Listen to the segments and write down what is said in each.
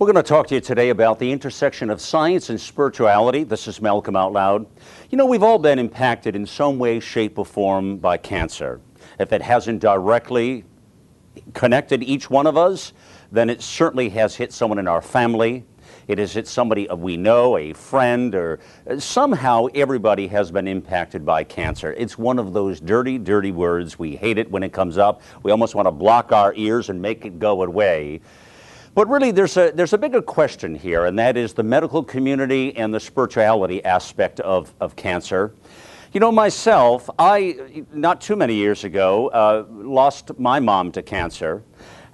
We're going to talk to you today about the intersection of science and spirituality. This is Malcolm Out Loud. You know, we've all been impacted in some way, shape, or form by cancer. If it hasn't directly connected each one of us, then it certainly has hit someone in our family. It has hit somebody we know, a friend, or somehow everybody has been impacted by cancer. It's one of those dirty, dirty words. We hate it when it comes up. We almost want to block our ears and make it go away. But really, there's a bigger question here, and that is the medical community and the spirituality aspect of cancer. You know, myself, not too many years ago, lost my mom to cancer.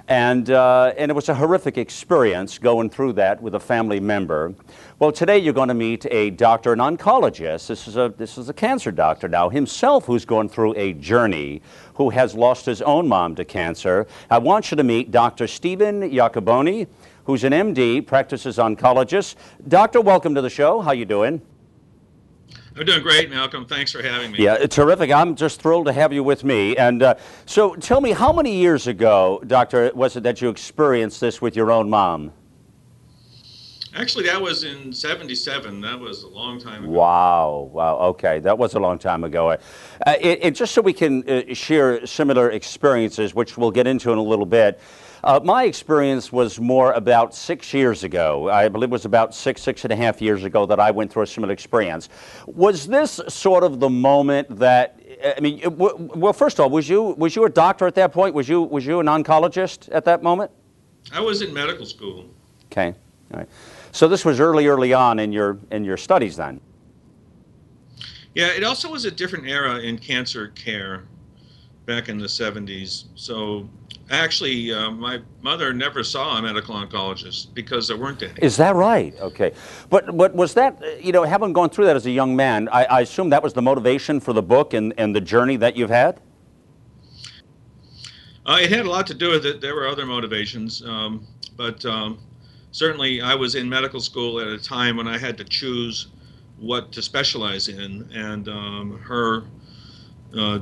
And it was a horrific experience going through that with a family member. Well, today you're going to meet a doctor, an oncologist. This is a cancer doctor now himself, who's going through a journey, who has lost his own mom to cancer. I want you to meet Dr. Stephen Iacoboni, who's an MD, practices oncologist. Doctor, welcome to the show. How you doing? I'm doing great, Malcolm. Thanks for having me. Yeah, terrific. I'm just thrilled to have you with me. And so tell me, how many years ago, Doctor, was it that you experienced this with your own mom? Actually, that was in '77. That was a long time ago. Wow. Okay, that was a long time ago. Just so we can share similar experiences, which we'll get into in a little bit. My experience was more about 6 years ago. I believe it was about six and a half years ago that I went through a similar experience. Was this sort of the moment that, I mean, well, first of all, was you a doctor at that point? Was you an oncologist at that moment? I was in medical school. Okay, all right. So this was early on in your studies then? Yeah, it also was a different era in cancer care back in the 70s. So actually, my mother never saw a medical oncologist because there weren't any. Is that right? Okay. But was that, you know, having gone through that as a young man, I assume that was the motivation for the book and the journey that you've had? It had a lot to do with it. There were other motivations. But certainly I was in medical school at a time when I had to choose what to specialize in. And her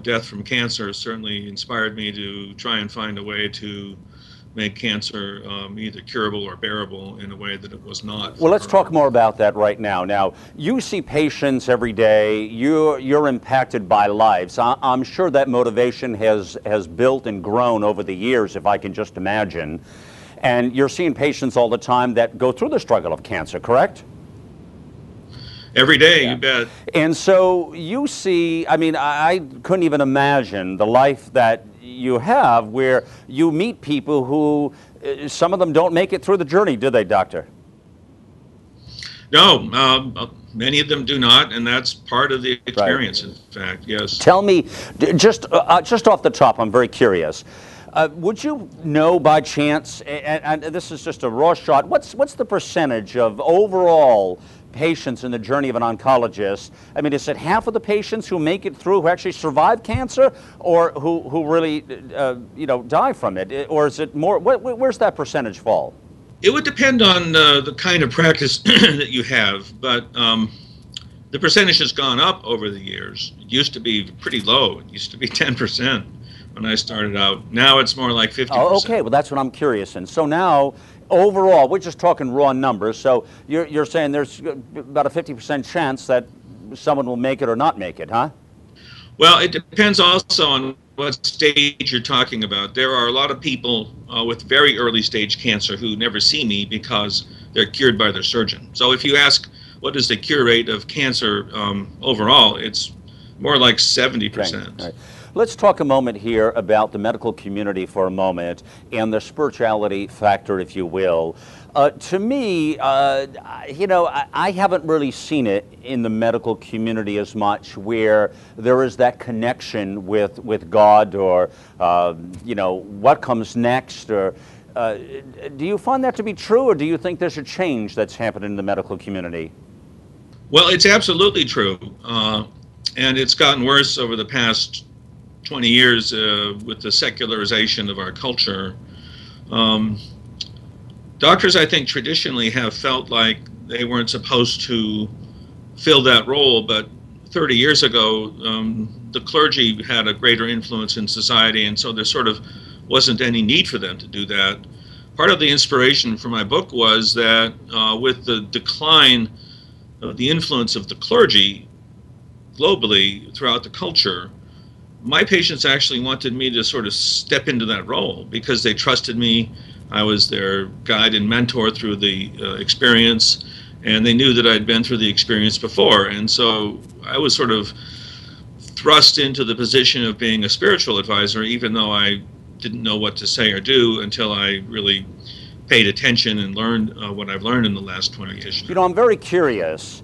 death from cancer certainly inspired me to try and find a way to make cancer either curable or bearable in a way that it was not. Well, let's talk more about that right now. Now, you see patients every day. You're impacted by lives. I'm sure that motivation has built and grown over the years, if I can just imagine. And you're seeing patients all the time that go through the struggle of cancer, correct? Every day, yeah. You bet. And so you see, I mean, I couldn't even imagine the life that you have where you meet people who, some of them don't make it through the journey, do they, Doctor? No, many of them do not, and that's part of the experience, right. In fact, yes. Tell me, just off the top, I'm very curious. Would you know by chance, and this is just a raw shot, what's the percentage of overall patients in the journey of an oncologist? I mean, is it half of the patients who make it through who actually survive cancer, or who really, die from it? Or is it more, where's that percentage fall? It would depend on the kind of practice that you have, but the percentage has gone up over the years. It used to be pretty low. It used to be 10%. When I started out. Now it's more like 50%. Oh, okay, well that's what I'm curious in. So now, overall, we're just talking raw numbers, so you're saying there's about a 50% chance that someone will make it or not make it, huh? Well, it depends also on what stage you're talking about. There are a lot of people with very early stage cancer who never see me because they're cured by their surgeon. So if you ask what is the cure rate of cancer overall, it's more like 70%. Okay. Right. Let's talk a moment here about the medical community for a moment and the spirituality factor, if you will. To me, I haven't really seen it in the medical community as much where there is that connection with God or, what comes next. Or do you find that to be true, or do you think there's a change that's happened in the medical community? Well, it's absolutely true. And it's gotten worse over the past 20 years with the secularization of our culture. Doctors, I think, traditionally have felt like they weren't supposed to fill that role, but 30 years ago, the clergy had a greater influence in society, and so there sort of wasn't any need for them to do that. part of the inspiration for my book was that with the decline of the influence of the clergy globally throughout the culture, my patients actually wanted me to sort of step into that role because they trusted me. I was their guide and mentor through the experience, and they knew that I'd been through the experience before. And so I was sort of thrust into the position of being a spiritual advisor, even though I didn't know what to say or do until I really paid attention and learned what I've learned in the last 20 years. You know, I'm very curious.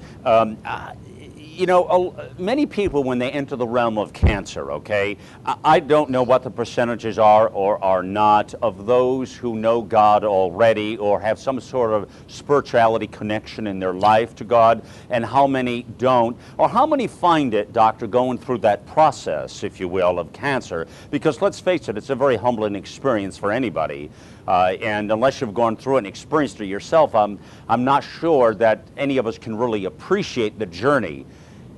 You know, many people, when they enter the realm of cancer, okay, I don't know what the percentages are or are not of those who know God already or have some sort of spirituality connection in their life to God, and how many don't, or how many find it, doctor, going through that process, if you will, of cancer. Because let's face it, it's a very humbling experience for anybody. And unless you've gone through it and experienced it yourself, I'm not sure that any of us can really appreciate the journey.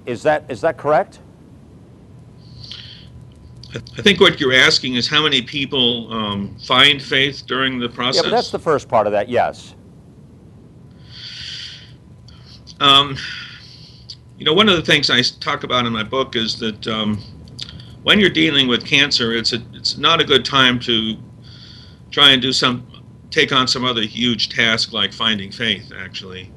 Is that correct? I think what you're asking is how many people find faith during the process? Yeah, but that's the first part of that, yes. You know, one of the things I talk about in my book is that when you're dealing with cancer, it's not a good time to try and take on some other huge task like finding faith, actually.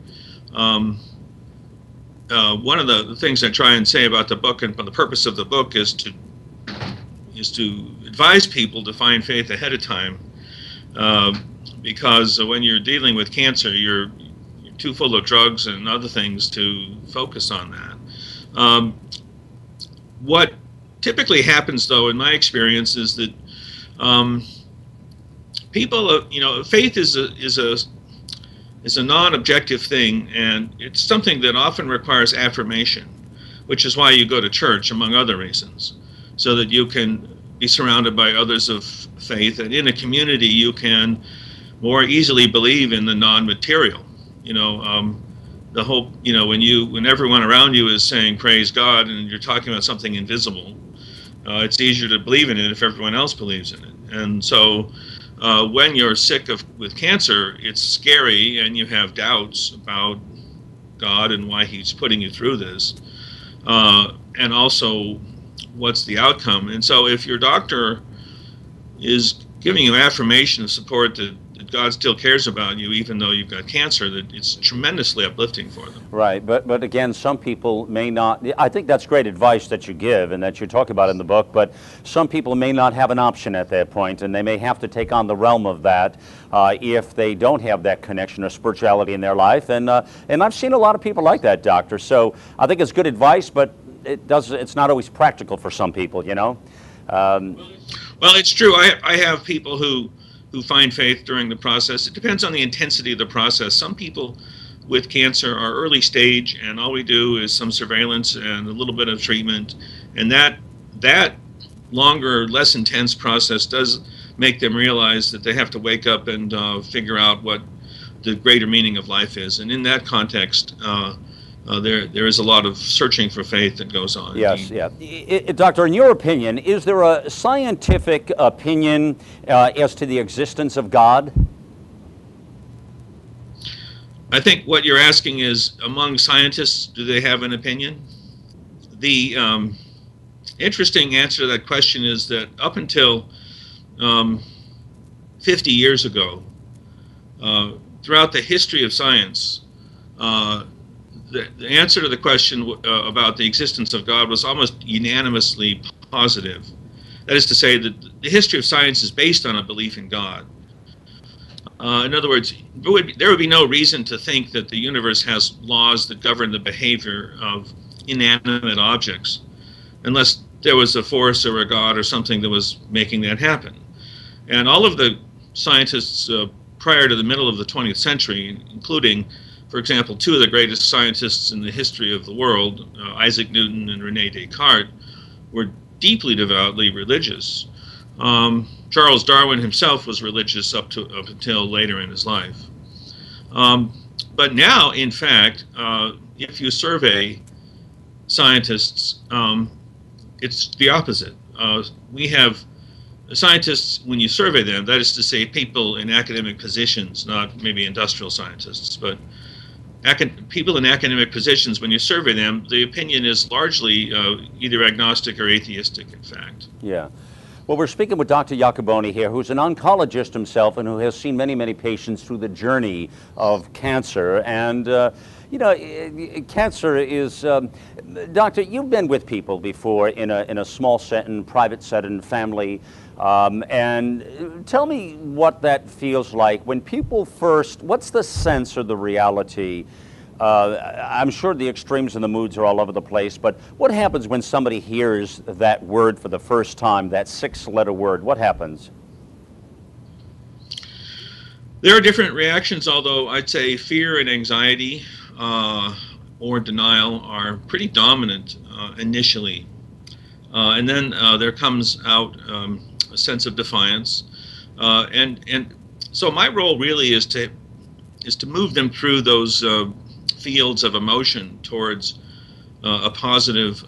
One of the things I try and say about the book and the purpose of the book is to advise people to find faith ahead of time, because when you're dealing with cancer, you're too full of drugs and other things to focus on that. What typically happens, though, in my experience, is that people, you know, faith is a non-objective thing, and it's something that often requires affirmation, which is why you go to church, among other reasons, so that you can be surrounded by others of faith, and in a community you can more easily believe in the non-material. You know, the whole, you know, when everyone around you is saying praise God and you're talking about something invisible, it's easier to believe in it if everyone else believes in it. And so when you're sick with cancer, it's scary and you have doubts about God and why he's putting you through this, and also what's the outcome. And so if your doctor is giving you affirmation of support that God still cares about you even though you've got cancer, that it's tremendously uplifting for them. Right, but again, some people may not. I think that's great advice that you give and that you talk about in the book, but some people may not have an option at that point, and they may have to take on the realm of that if they don't have that connection or spirituality in their life. And I've seen a lot of people like that, doctor. So I think it's good advice, but it's not always practical for some people, you know. Well, it's true. I have people who find faith during the process. It depends on the intensity of the process. Some people with cancer are early stage, and all we do is some surveillance and a little bit of treatment, and that longer, less intense process does make them realize that they have to wake up and figure out what the greater meaning of life is. And in that context, there is a lot of searching for faith that goes on. Yes, yeah. Doctor, in your opinion, is there a scientific opinion as to the existence of God? I think what you're asking is, among scientists, do they have an opinion? The interesting answer to that question is that up until 50 years ago, throughout the history of science, the answer to the question about the existence of God was almost unanimously positive. That is to say that the history of science is based on a belief in God. In other words, there would be no reason to think that the universe has laws that govern the behavior of inanimate objects unless there was a force or a God or something that was making that happen. And all of the scientists prior to the middle of the 20th century, including, for example, two of the greatest scientists in the history of the world, Isaac Newton and René Descartes, were deeply devoutly religious. Charles Darwin himself was religious up until later in his life. But now, in fact, if you survey scientists, it's the opposite. We have scientists, when you survey them, that is to say people in academic positions, not maybe industrial scientists, but people in academic positions, when you survey them, the opinion is largely either agnostic or atheistic, in fact. Yeah. Well, we're speaking with Dr. Iacoboni here, who's an oncologist himself and who has seen many, many patients through the journey of cancer. And, you know, cancer is, Doctor, you've been with people before in a small setting, private setting, family. And tell me what that feels like when people first, what's the sense or the reality? I'm sure the extremes and the moods are all over the place, but what happens when somebody hears that word for the first time, that 6-letter word? What happens? There are different reactions, although I'd say fear and anxiety or denial are pretty dominant initially. And then there comes out a sense of defiance. And so my role really is to move them through those fields of emotion towards a positive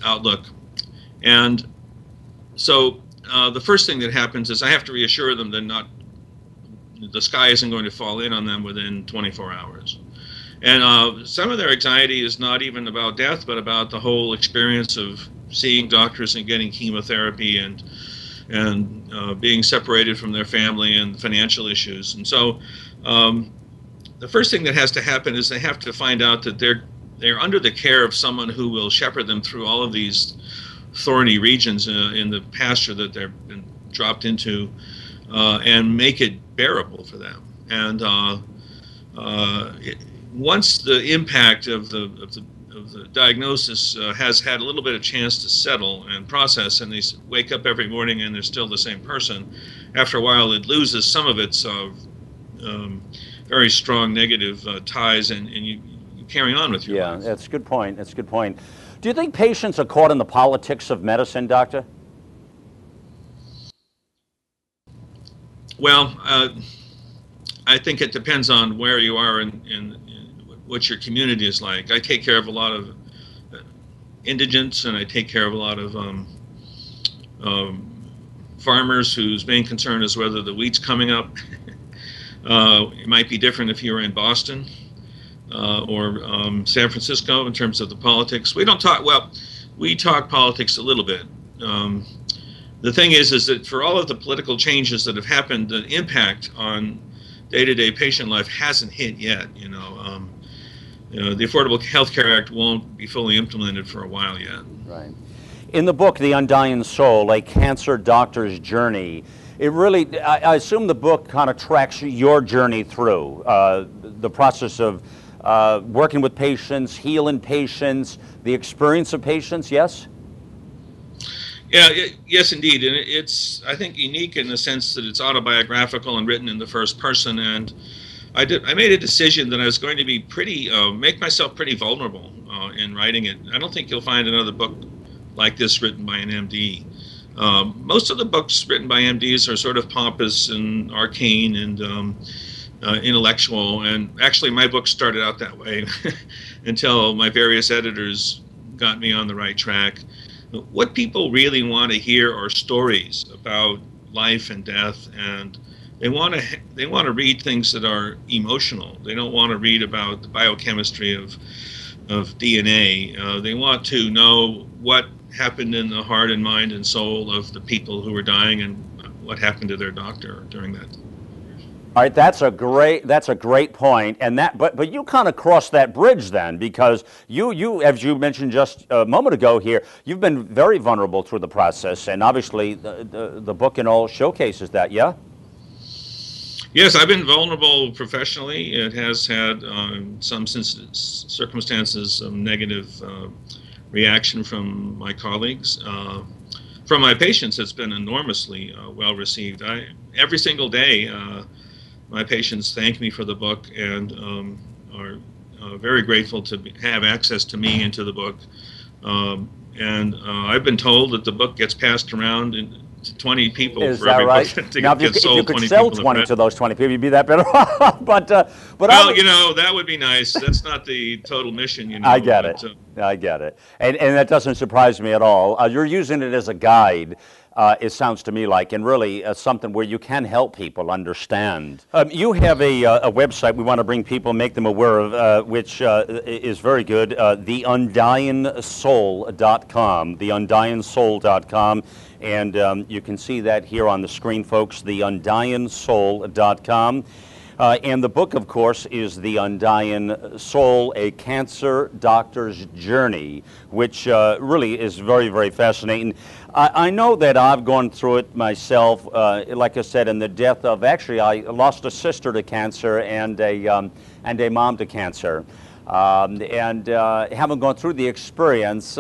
outlook. And so the first thing that happens is I have to reassure them that the sky isn't going to fall in on them within 24 hours. And some of their anxiety is not even about death, but about the whole experience of seeing doctors and getting chemotherapy and being separated from their family and financial issues. And so the first thing that has to happen is they have to find out that they're under the care of someone who will shepherd them through all of these thorny regions in the pasture that they've been dropped into, and make it bearable for them. And once the impact of the diagnosis has had a little bit of chance to settle and process, and they wake up every morning and they're still the same person, after a while it loses some of its very strong negative ties, and you carry on with your life. Yeah, that's a good point. That's a good point. Do you think patients are caught in the politics of medicine, Doctor? Well, I think it depends on where you are in what your community is like. I take care of a lot of indigents, and I take care of a lot of farmers whose main concern is whether the wheat's coming up. It might be different if you were in Boston or San Francisco in terms of the politics. We don't talk, well, we talk politics a little bit. The thing is that for all of the political changes that have happened, the impact on day-to-day patient life hasn't hit yet. You know, the Affordable Health Care Act won't be fully implemented for a while yet. Right. In the book, The Undying Soul, A Cancer Doctor's Journey, it really, I assume the book kind of tracks your journey through the process of working with patients, healing patients, the experience of patients, yes? Yeah, yes, indeed. And it's, I think, unique in the sense that it's autobiographical and written in the first person. And I made a decision that I was going to be make myself pretty vulnerable in writing it. I don't think you'll find another book like this written by an MD. Most of the books written by MDs are sort of pompous and arcane and intellectual. And actually, my book started out that way until my various editors got me on the right track. What people really want to hear are stories about life and death, and they want to read things that are emotional. They don't want to read about the biochemistry of DNA. They want to know what happened in the heart and mind and soul of the people who were dying and what happened to their doctor during that. All right, that's a great point, and but you kind of crossed that bridge then, because you as you mentioned just a moment ago here, you've been very vulnerable through the process, and obviously the book and all showcases that, yeah. Yes, I've been vulnerable professionally. It has had some circumstances negative reaction from my colleagues. From my patients, it's been enormously well received. Every single day. My patients thank me for the book and are very grateful to have access to me and to the book. And I've been told that the book gets passed around to 20 people. Is for that every right? book that Now, gets if sold. you could 20 sell people 20 to those 20 people, you'd be that better off. But well, you know, that would be nice. That's not the total mission, you know. I get it. I get it. And that doesn't surprise me at all. You're using it as a guide. it sounds to me like, and really something where you can help people understand. You have a website we want to bring people, make them aware of, which is very good, theundyingsoul.com, theundyingsoul.com. And you can see that here on the screen, folks, theundyingsoul.com. And the book, of course, is The Undying Soul, A Cancer Doctor's Journey, which really is very, very fascinating. I know that I've gone through it myself, like I said, in the death of, actually, I lost a sister to cancer and a mom to cancer. Having gone through the experience,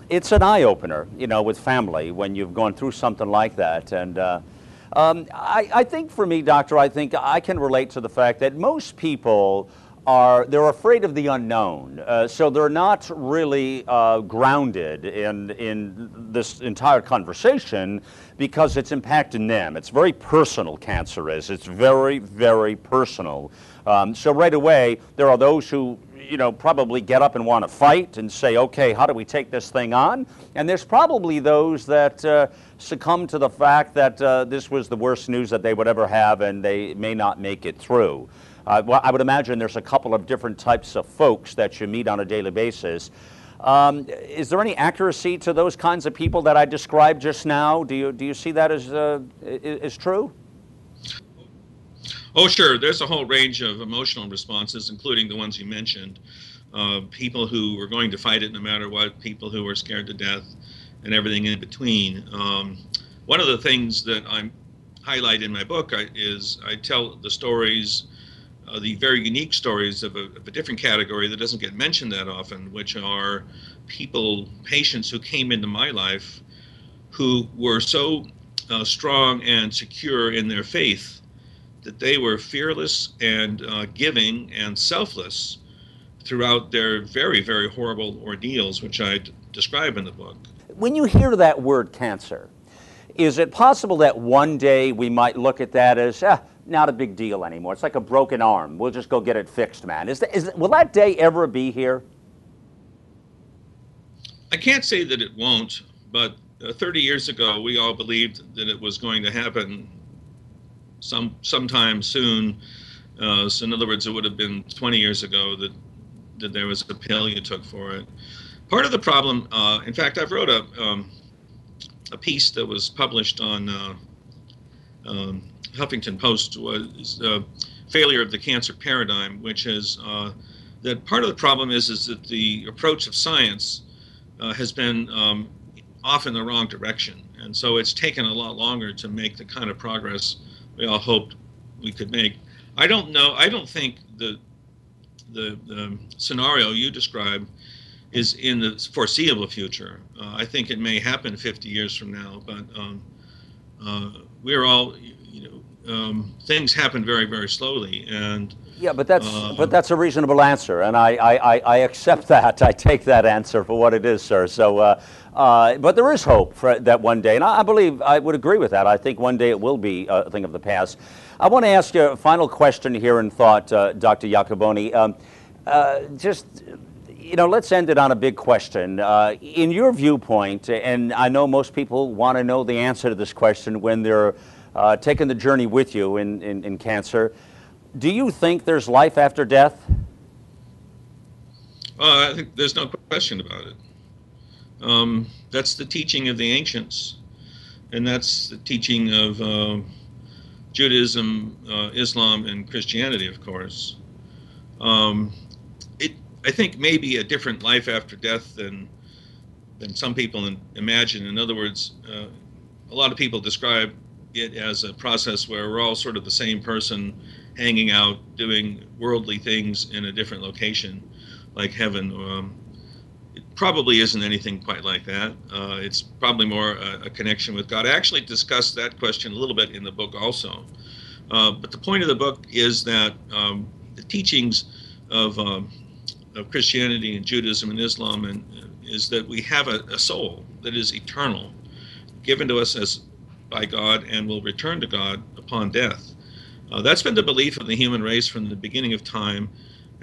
it's an eye-opener, you know, with family when you've gone through something like that. And I think for me, Doctor, I think I can relate to the fact that most people they're afraid of the unknown. So they're not really grounded in this entire conversation because it's impacting them. It's very personal, cancer is. It's very, very personal. So right away, there are those who, you know, probably get up and want to fight and say, okay, how do we take this thing on? And there's probably those that succumb to the fact that this was the worst news that they would ever have and they may not make it through. Well, I would imagine there's a couple of different types of folks that you meet on a daily basis. Is there any accuracy to those kinds of people that I described just now? Do you see that as true? Oh, sure. There's a whole range of emotional responses, including the ones you mentioned. People who were going to fight it no matter what, people who were scared to death, and everything in between. One of the things that I highlight in my book is I tell the stories, the very unique stories of a different category that doesn't get mentioned that often, which are patients who came into my life who were so strong and secure in their faith that they were fearless and giving and selfless throughout their very, very horrible ordeals, which I describe in the book. When you hear that word cancer, is it possible that one day we might look at that as not a big deal anymore? It's like a broken arm. We'll just go get it fixed, man. Will that day ever be here? I can't say that it won't, but 30 years ago, we all believed that it was going to happen sometime soon. So in other words, it would have been 20 years ago that there was a pill you took for it. Part of the problem, in fact, I've wrote a piece that was published on Huffington Post, was failure of the cancer paradigm, which is that part of the problem is that the approach of science has been off in the wrong direction. And so it's taken a lot longer to make the kind of progress we all hoped we could make. I don't know. I don't think the scenario you described is in the foreseeable future. I think it may happen 50 years from now, but we're all, things happen very, very slowly. And yeah, but that's a reasonable answer, and I accept that. I take that answer for what it is, sir. So, but there is hope for that one day, and I believe I would agree with that. I think one day it will be a thing of the past. I want to ask you a final question here in thought, Dr. Iacoboni. Let's end it on a big question. In your viewpoint, and I know most people want to know the answer to this question when they're taking the journey with you in cancer, do you think there's life after death? I think there's no question about it. That's the teaching of the ancients, and that's the teaching of Judaism, Islam, and Christianity, of course. I think maybe a different life after death than some people imagine. In other words, a lot of people describe it as a process where we're all sort of the same person hanging out, doing worldly things in a different location, like heaven. It probably isn't anything quite like that. It's probably more a connection with God. I actually discussed that question a little bit in the book also. But the point of the book is that the teachings of Christianity and Judaism and Islam is that we have a soul that is eternal, given to us as by God, and will return to God upon death. That's been the belief of the human race from the beginning of time,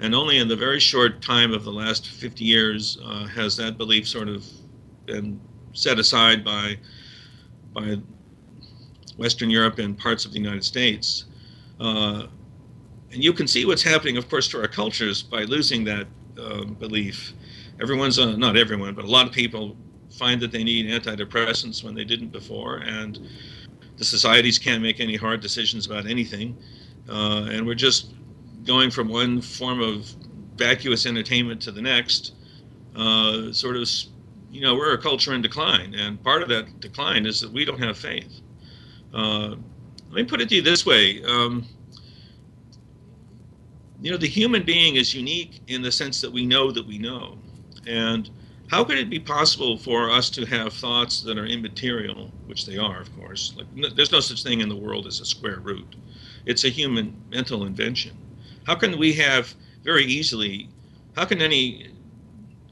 and only in the very short time of the last 50 years has that belief sort of been set aside by by Western Europe and parts of the United States. And you can see what's happening, of course, to our cultures by losing that belief. Everyone's, not everyone, but a lot of people find that they need antidepressants when they didn't before, and the societies can't make any hard decisions about anything. And we're just going from one form of vacuous entertainment to the next. Sort of, we're a culture in decline, and part of that decline is that we don't have faith. Let me put it to you this way. The human being is unique in the sense that we know that we know. And how could it be possible for us to have thoughts that are immaterial, which they are, of course? Like, there's no such thing in the world as a square root. It's a human mental invention. How can we have very easily, how can any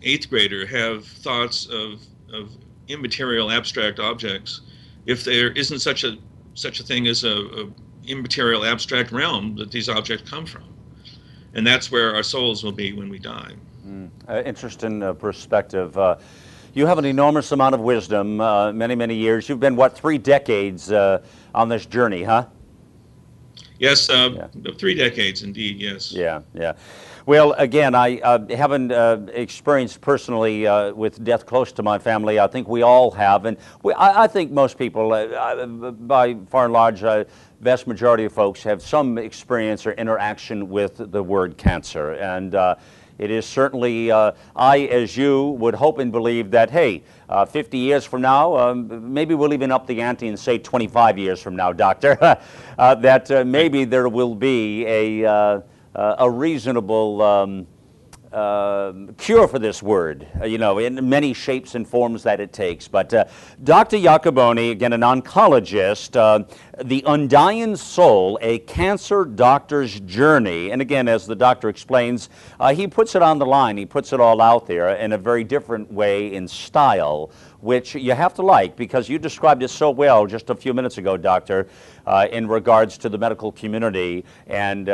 eighth grader have thoughts of immaterial abstract objects if there isn't such a thing as a immaterial abstract realm that these objects come from? And that's where our souls will be when we die. Interesting perspective. You have an enormous amount of wisdom, many, many years. You've been, 3 decades on this journey, huh? Yes, 3 decades indeed, yes. Yeah. Well, again, I haven't experienced personally with death close to my family. I think we all have, and I think most people, by far and large, vast majority of folks have some experience or interaction with the word cancer. And it is certainly, I, as you, would hope and believe that, hey, 50 years from now, maybe we'll even up the ante and say 25 years from now, doctor, that maybe there will be a reasonable cure for this word, in many shapes and forms that it takes. But Dr. Iacoboni, again, an oncologist, The Undying Soul, a cancer doctor's journey. And again, as the doctor explains, he puts it on the line. He puts it all out there in a very different way in style, which you have to like, because you described it so well just a few minutes ago, Doctor, in regards to the medical community. And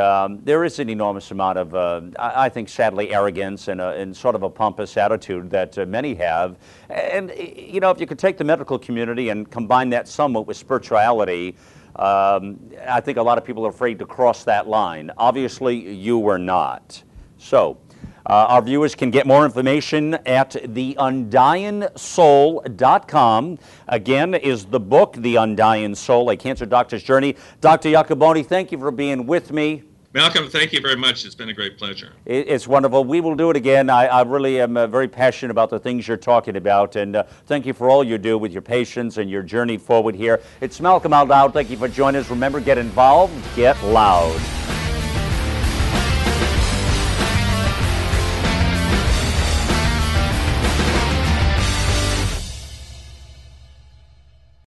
there is an enormous amount of, I think, sadly, arrogance and sort of a pompous attitude that many have. And, if you could take the medical community and combine that somewhat with spirituality, I think a lot of people are afraid to cross that line. Obviously, you were not. So, our viewers can get more information at theundyingsoul.com. Again, is the book, The Undying Soul, A Cancer Doctor's Journey. Dr. Iacoboni, thank you for being with me. Malcolm, thank you very much. It's been a great pleasure. It's wonderful. We will do it again. I really am very passionate about the things you're talking about, and thank you for all you do with your patients and your journey forward here. It's Malcolm Out Loud. Thank you for joining us. Remember, get involved, get loud.